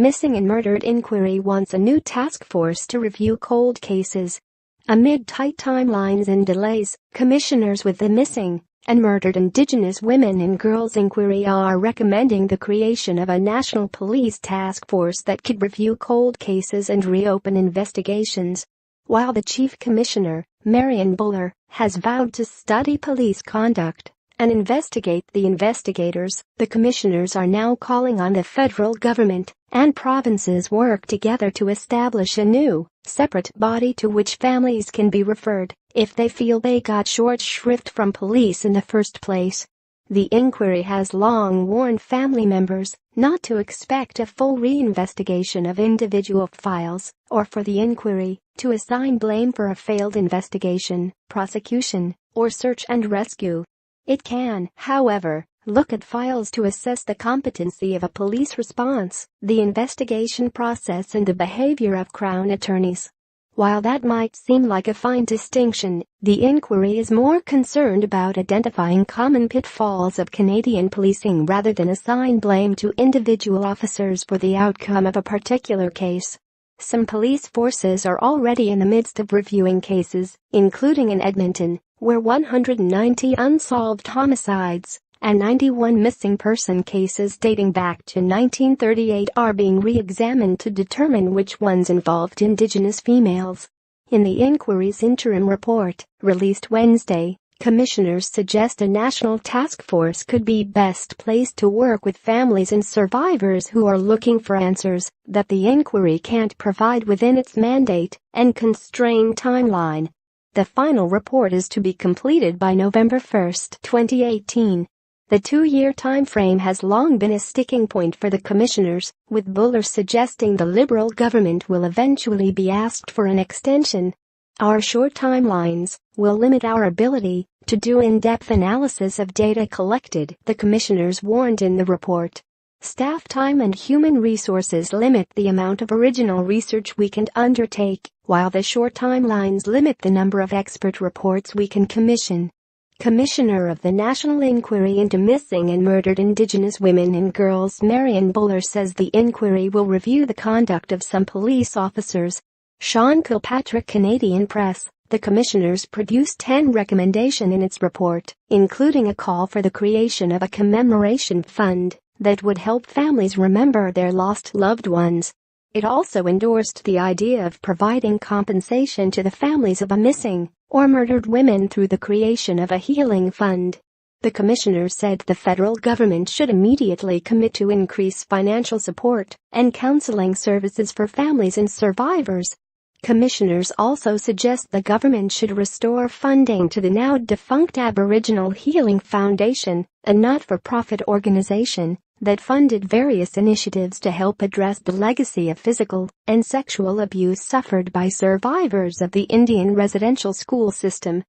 Missing and Murdered Inquiry wants a new task force to review cold cases. Amid tight timelines and delays, commissioners with the Missing and Murdered Indigenous Women and Girls Inquiry are recommending the creation of a national police task force that could review cold cases and reopen investigations. While the Chief Commissioner, Marion Buller, has vowed to study police conduct and investigate the investigators, the commissioners are now calling on the federal government and provinces work together to establish a new, separate body to which families can be referred if they feel they got short shrift from police in the first place. The inquiry has long warned family members not to expect a full reinvestigation of individual files or for the inquiry to assign blame for a failed investigation, prosecution, or search and rescue. It can, however, look at files to assess the competency of a police response, the investigation process and the behavior of Crown attorneys. While that might seem like a fine distinction, the inquiry is more concerned about identifying common pitfalls of Canadian policing rather than assign blame to individual officers for the outcome of a particular case. Some police forces are already in the midst of reviewing cases, including in Edmonton, where 190 unsolved homicides and 91 missing person cases dating back to 1938 are being re-examined to determine which ones involved Indigenous females. In the inquiry's interim report, released Wednesday, commissioners suggest a national task force could be best placed to work with families and survivors who are looking for answers that the inquiry can't provide within its mandate and constrained timeline. The final report is to be completed by November 1, 2018. The 2-year timeframe has long been a sticking point for the commissioners, with Buller suggesting the Liberal government will eventually be asked for an extension. Our short timelines will limit our ability to do in-depth analysis of data collected, the commissioners warned in the report. Staff time and human resources limit the amount of original research we can undertake, while the short timelines limit the number of expert reports we can commission. Commissioner of the National Inquiry into Missing and Murdered Indigenous Women and Girls Marion Buller says the inquiry will review the conduct of some police officers. Sean Kilpatrick, Canadian Press. The commissioners produced 10 recommendations in its report, including a call for the creation of a commemoration fund that would help families remember their lost loved ones. It also endorsed the idea of providing compensation to the families of missing or murdered women through the creation of a healing fund. The commissioners said the federal government should immediately commit to increase financial support and counseling services for families and survivors. Commissioners also suggest the government should restore funding to the now defunct Aboriginal Healing Foundation, a not-for-profit organization that funded various initiatives to help address the legacy of physical and sexual abuse suffered by survivors of the Indian residential school system.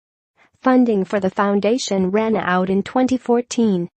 Funding for the foundation ran out in 2014.